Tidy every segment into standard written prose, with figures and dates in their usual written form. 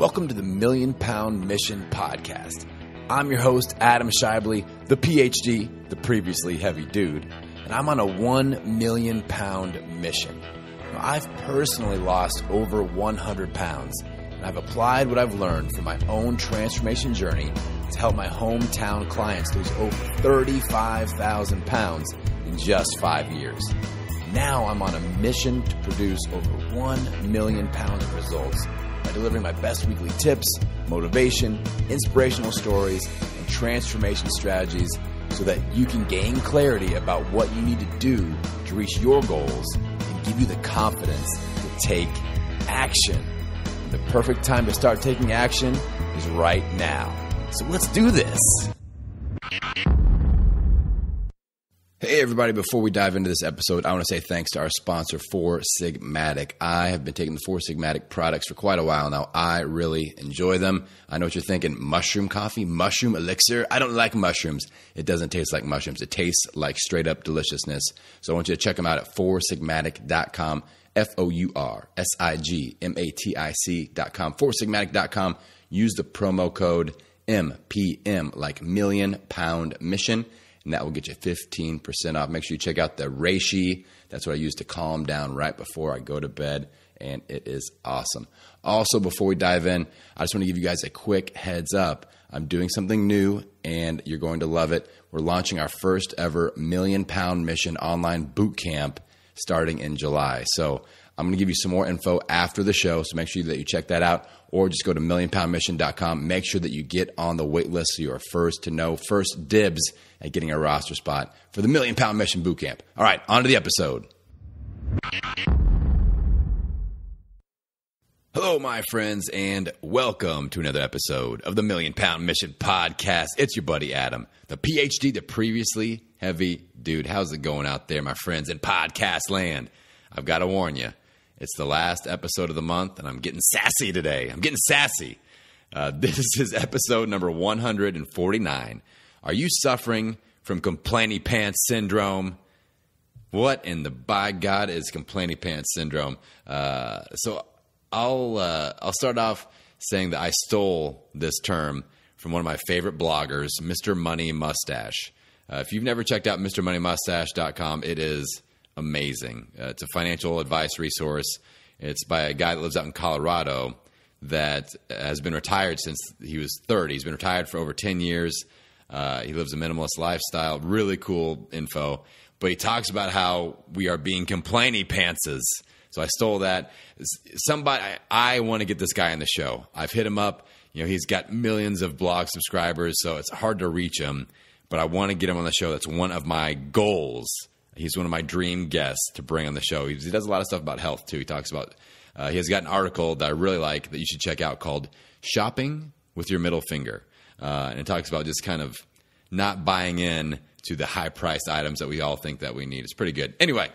Welcome to the Million Pound Mission Podcast. I'm your host, Adam Shively, the PhD, the previously heavy dude, and I'm on a 1 million pound mission. Now, I've personally lost over 100 pounds, and I've applied what I've learned from my own transformation journey to help my hometown clients lose over 35,000 pounds in just 5 years. Now I'm on a mission to produce over 1 million pounds of results by delivering my best weekly tips, motivation, inspirational stories, and transformation strategies so that you can gain clarity about what you need to do to reach your goals and give you the confidence to take action. The perfect time to start taking action is right now. So let's do this. Hey everybody, before we dive into this episode, I want to say thanks to our sponsor, Four Sigmatic. I have been taking the Four Sigmatic products for quite a while now. I really enjoy them. I know what you're thinking, mushroom coffee, mushroom elixir. I don't like mushrooms. It doesn't taste like mushrooms. It tastes like straight up deliciousness. So I want you to check them out at foursigmatic.com, foursigmatic.com, foursigmatic.com. Use the promo code MPM, like Million Pound Mission, and that will get you 15% off. Make sure you check out the reishi. That's what I use to calm down right before I go to bed, and it is awesome. Also, before we dive in, I just want to give you guys a quick heads up. I'm doing something new, and you're going to love it. We're launching our first ever Million Pound Mission online boot camp starting in July. So I'm going to give you some more info after the show, so make sure that you check that out, or just go to millionpoundmission.com. Make sure that you get on the wait list so you are first to know, first dibs at getting a roster spot for the Million Pound Mission Bootcamp. All right, on to the episode. Hello, my friends, and welcome to another episode of the Million Pound Mission Podcast. It's your buddy Adam, the PhD, the previously heavy dude. How's it going out there, my friends, in podcast land? I've got to warn you, it's the last episode of the month, and I'm getting sassy today. I'm getting sassy. This is episode number 149. Are you suffering from complainypants syndrome? What in the by God is complainypants syndrome? So I'll start off saying that I stole this term from one of my favorite bloggers, Mr. Money Mustache. If you've never checked out MrMoneyMustache.com, it is amazing. It's a financial advice resource. It's by a guy that lives out in Colorado that has been retired since he was 30. He's been retired for over 10 years. He lives a minimalist lifestyle. Really cool info. But he talks about how we are being complainy pantses. So I stole that. I want to get this guy on the show. I've hit him up. You know, he's got millions of blog subscribers, so it's hard to reach him. But I want to get him on the show. That's one of my goals. He's one of my dream guests to bring on the show. He does a lot of stuff about health, too. He talks about he has got an article that I really like that you should check out called Shopping with Your Middle Finger. And it talks about just kind of not buying in to the high-priced items that we all think that we need. It's pretty good. Anyway,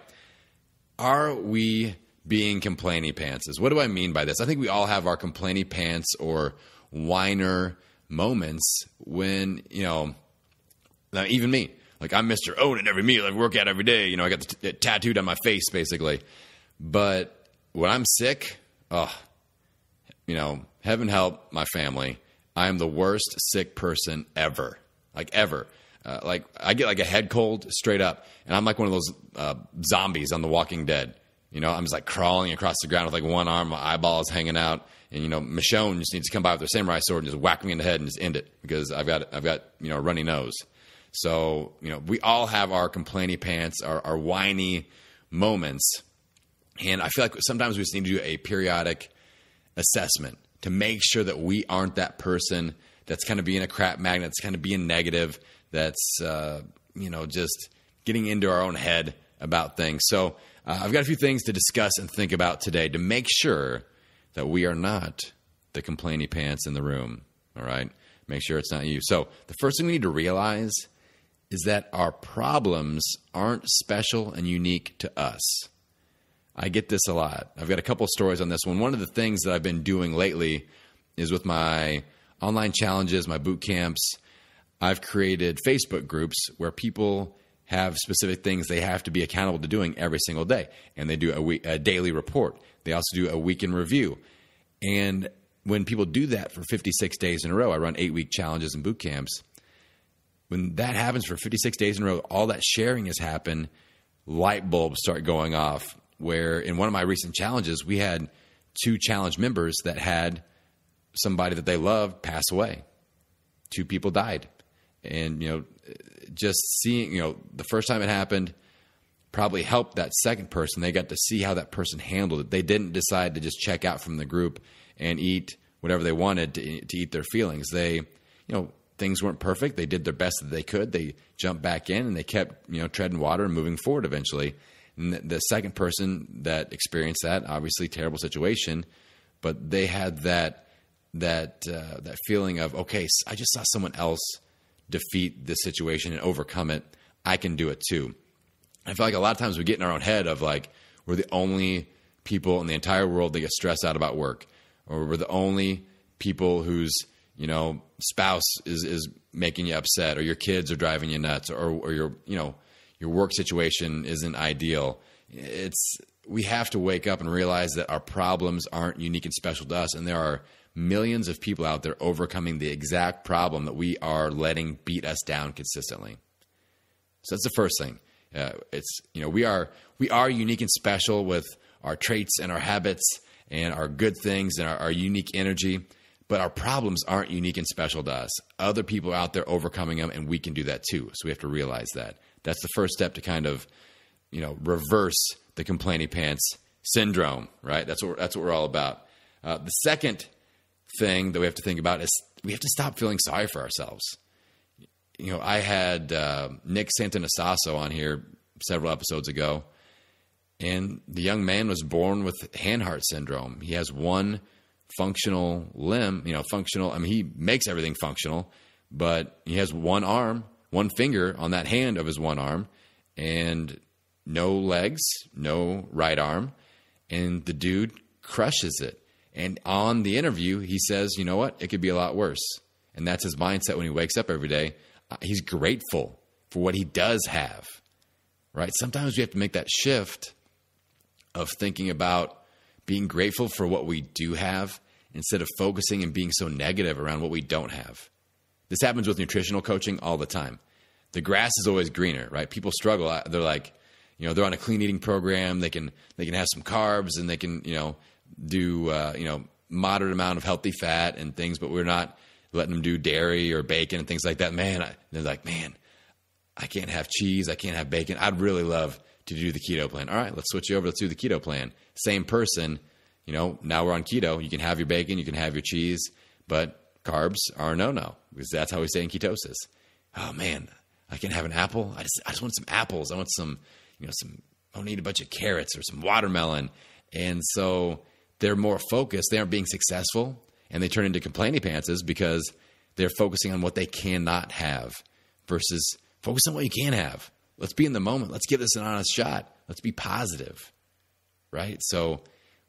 are we being complainy pantses? What do I mean by this? I think we all have our complainy pants or whiner moments when, you know, even me. Like, I'm Mr. Own it every meal. I work out every day. You know, I got it tattooed on my face, basically. But when I'm sick, you know, heaven help my family. I am the worst sick person ever. Like, ever. Like, I get like a head cold straight up, and I'm like one of those zombies on The Walking Dead. You know, I'm just like crawling across the ground with like one arm, my eyeballs hanging out, and you know, Michonne just needs to come by with her samurai sword and just whack me in the head and just end it because I've got you know, a runny nose. So, you know, we all have our complainy pants, our whiny moments, and I feel like sometimes we just need to do a periodic assessment to make sure that we aren't that person that's kind of being a crap magnet, that's kind of being negative, that's, you know, just getting into our own head about things. So I've got a few things to discuss and think about today to make sure that we are not the complainy pants in the room, all right? Make sure it's not you. So the first thing we need to realize is that our problems aren't special and unique to us. I get this a lot. I've got a couple of stories on this one. One of the things that I've been doing lately is with my online challenges, my boot camps, I've created Facebook groups where people have specific things they have to be accountable to doing every single day. And they do a daily report. They also do a week in review. And when people do that for 56 days in a row, I run 8-week challenges and boot camps. When that happens for 56 days in a row, all that sharing has happened, light bulbs start going off, where in one of my recent challenges, we had 2 challenge members that had somebody that they loved pass away. 2 people died. And, just seeing, the first time it happened probably helped that second person. They got to see how that person handled it. They didn't decide to just check out from the group and eat whatever they wanted to eat their feelings. They, things weren't perfect. They did their best that they could. They jumped back in and they kept, treading water and moving forward eventually. And the second person that experienced that, obviously terrible situation, but they had that feeling of, okay, I just saw someone else defeat this situation and overcome it. I can do it too. I feel like a lot of times we get in our own head of like, we're the only people in the entire world that get stressed out about work, or we're the only people whose, spouse is making you upset, or your kids are driving you nuts, or your work situation isn't ideal. We have to wake up and realize that our problems aren't unique and special to us. And there are millions of people out there overcoming the exact problem that we are letting beat us down consistently. So that's the first thing. We are unique and special with our traits and our habits and our good things and our unique energy, but our problems aren't unique and special to us. Other people are out there overcoming them, and we can do that too. So we have to realize that. That's the first step to kind of, reverse the complainy pants syndrome, right? That's what we're all about. The second thing that we have to think about is we have to stop feeling sorry for ourselves. I had Nick Santanasasso on here several episodes ago, and the young man was born with hand-heart syndrome. He has one functional limb, he makes everything functional, but he has one arm, one finger on that hand of his one arm, and no legs, no right arm, and the dude crushes it. And on the interview, he says, you know what? It could be a lot worse. And that's his mindset when he wakes up every day. He's grateful for what he does have, right? Sometimes we have to make that shift of thinking about being grateful for what we do have instead of focusing and being so negative around what we don't have. This happens with nutritional coaching all the time. The grass is always greener, right? People struggle. They're like, they're on a clean eating program. They can have some carbs and they can, do, moderate amount of healthy fat and things, but we're not letting them do dairy or bacon and things like that. They're like, I can't have cheese. I can't have bacon. I'd really love to do the keto plan. All right, let's switch you over. Let's do the keto plan. Same person, now we're on keto. You can have your bacon, you can have your cheese, but carbs are a no-no because that's how we stay in ketosis. Oh man, I can't have an apple. I just want some apples. I want some, I don't need a bunch of carrots or some watermelon. And so they're more focused. They aren't being successful, and they turn into complaining pantses because they're focusing on what they cannot have versus focus on what you can have. Let's be in the moment. Let's give this an honest shot. Let's be positive, right? So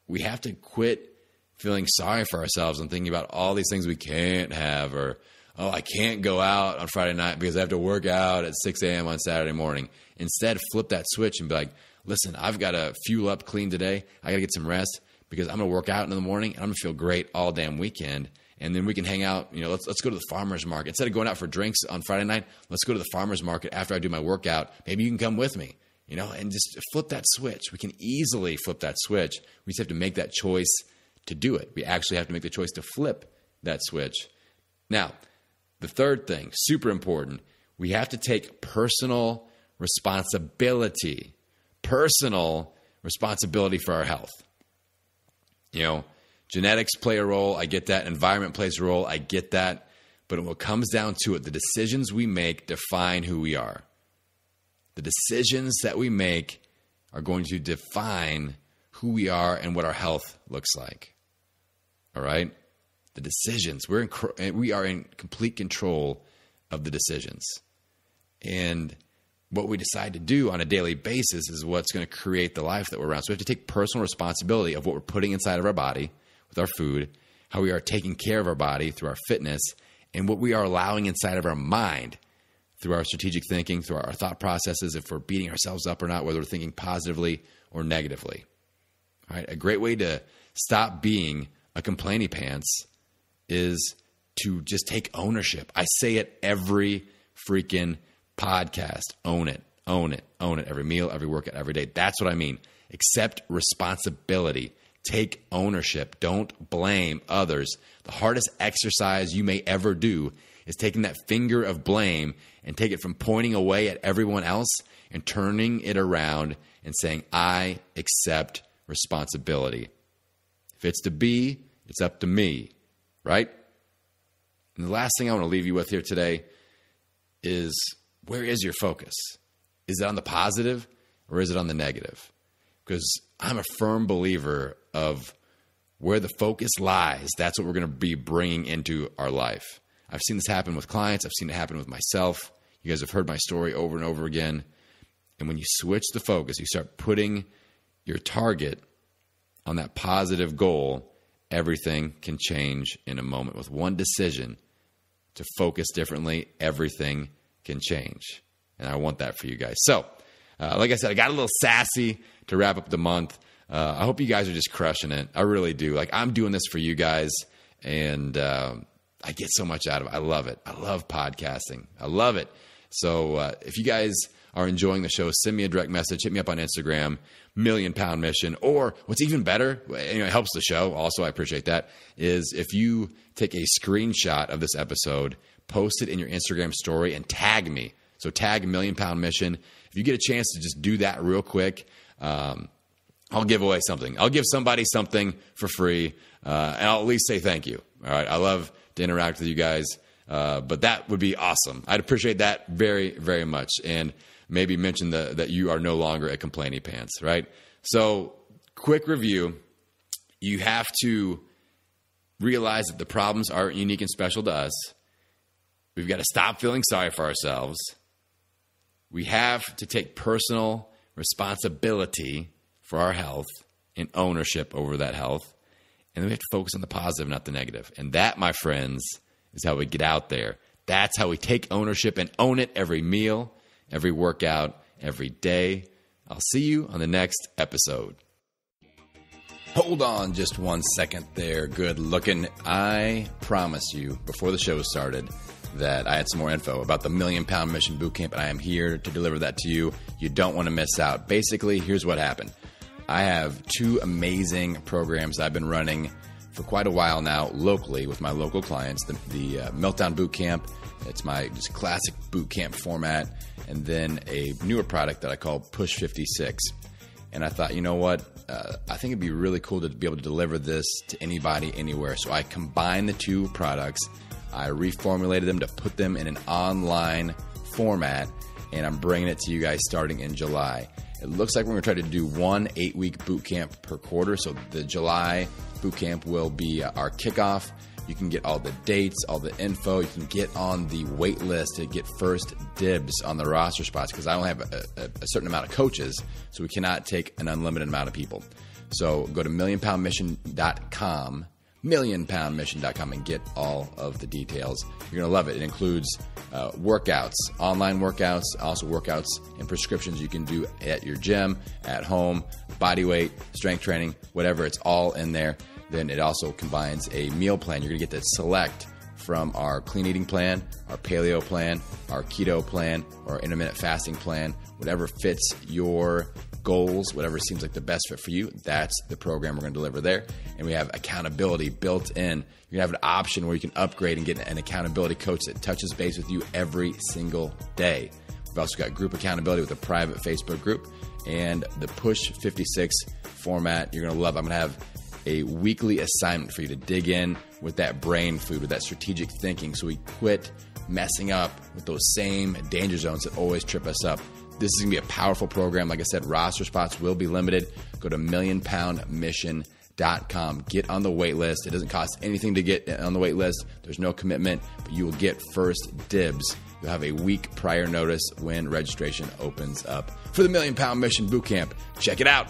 we have to quit feeling sorry for ourselves and thinking about all these things we can't have, or, I can't go out on Friday night because I have to work out at 6 a.m. on Saturday morning. Instead, flip that switch and be like, listen, I've got to fuel up clean today. I got to get some rest because I'm going to work out in the morning and I'm going to feel great all damn weekend. And then we can hang out, let's go to the farmer's market. Instead of going out for drinks on Friday night, let's go to the farmer's market after I do my workout. Maybe you can come with me, and just flip that switch. We can easily flip that switch. We just have to make that choice to do it. We actually have to make the choice to flip that switch. Now, the third thing, super important, we have to take personal responsibility for our health. Genetics play a role. I get that. Environment plays a role. I get that. But when it comes down to it, the decisions we make define who we are. The decisions that we make are going to define who we are and what our health looks like. All right? The decisions. We are in complete control of the decisions. And what we decide to do on a daily basis is what's going to create the life that we're around. So we have to take personal responsibility of what we're putting inside of our body with our food, how we are taking care of our body through our fitness, and what we are allowing inside of our mind through our strategic thinking, through our thought processes, if we're beating ourselves up or not, whether we're thinking positively or negatively. All right, a great way to stop being a complainy pants is to just take ownership. I say it every freaking podcast. Own it, own it, own it. Every meal, every workout, every day. That's what I mean. Accept responsibility. Take ownership. Don't blame others. The hardest exercise you may ever do is taking that finger of blame and take it from pointing away at everyone else and turning it around and saying, I accept responsibility. If it's to be, it's up to me, right? And the last thing I want to leave you with here today is, where is your focus? Is it on the positive or is it on the negative? Because I'm a firm believer of where the focus lies, that's what we're going to be bringing into our life. I've seen this happen with clients. I've seen it happen with myself. You guys have heard my story over and over again. And when you switch the focus, you start putting your target on that positive goal, everything can change in a moment. With one decision to focus differently, everything can change. And I want that for you guys. So, like I said, I got a little sassy to wrap up the month. I hope you guys are just crushing it. I really do. Like, I'm doing this for you guys, and I get so much out of it. I love it. I love podcasting. I love it. So if you guys are enjoying the show, send me a direct message. Hit me up on Instagram, Million Pound Mission. Or what's even better, it helps the show. Also, I appreciate that, is if you take a screenshot of this episode, post it in your Instagram story, and tag me. So tag Million Pound Mission. If you get a chance to just do that real quick, I'll give away something. I'll give somebody something for free, and I'll at least say thank you. All right. I love to interact with you guys, but that would be awesome. I'd appreciate that very, very much. And maybe mention that you are no longer a complainy pants, right? So, quick review. You have to realize that the problems aren't unique and special to us. We've got to stop feeling sorry for ourselves. We have to take personal responsibility for our health and ownership over that health. And then we have to focus on the positive, not the negative. And that, my friends, is how we get out there. That's how we take ownership and own it every meal, every workout, every day. I'll see you on the next episode. Hold on just 1 second there. Good looking. I promised you before the show started that I had some more info about the Million Pound Mission Bootcamp, and I am here to deliver that to you. You don't want to miss out. Basically, here's what happened. I have 2 amazing programs I've been running for quite a while now locally with my local clients. The Meltdown Bootcamp, it's my just classic bootcamp format, and then a newer product that I call Push 56. And I thought, you know what? I think it'd be really cool to be able to deliver this to anybody, anywhere. So I combined the 2 products. I reformulated them to put them in an online format, and I'm bringing it to you guys starting in July. It looks like we're going to try to do 1 8-week boot camp per quarter. So the July boot camp will be our kickoff. You can get all the dates, all the info. You can get on the wait list to get first dibs on the roster spots, because I only have a certain amount of coaches, so we cannot take an unlimited amount of people. So go to millionpoundmission.com, millionpoundmission.com, and get all of the details. You're going to love it. It includes workouts, online workouts, also workouts and prescriptions you can do at your gym, at home, body weight, strength training, whatever. It's all in there. Then it also combines a meal plan. You're going to get to select from our clean eating plan, our paleo plan, our keto plan, or intermittent fasting plan, whatever fits your goals, whatever seems like the best fit for you. That's the program we're going to deliver there. And we have accountability built in. You're going to have an option where you can upgrade and get an accountability coach that touches base with you every single day. We've also got group accountability with a private Facebook group and the Push 56 format. You're going to love it. I'm going to have a weekly assignment for you to dig in with that brain food, with that strategic thinking, so we quit messing up with those same danger zones that always trip us up. This is going to be a powerful program. Like I said, roster spots will be limited. Go to millionpoundmission.com. Get on the wait list. It doesn't cost anything to get on the wait list. There's no commitment, but you will get first dibs. You'll have a week prior notice when registration opens up for the Million Pound Mission Bootcamp. Check it out.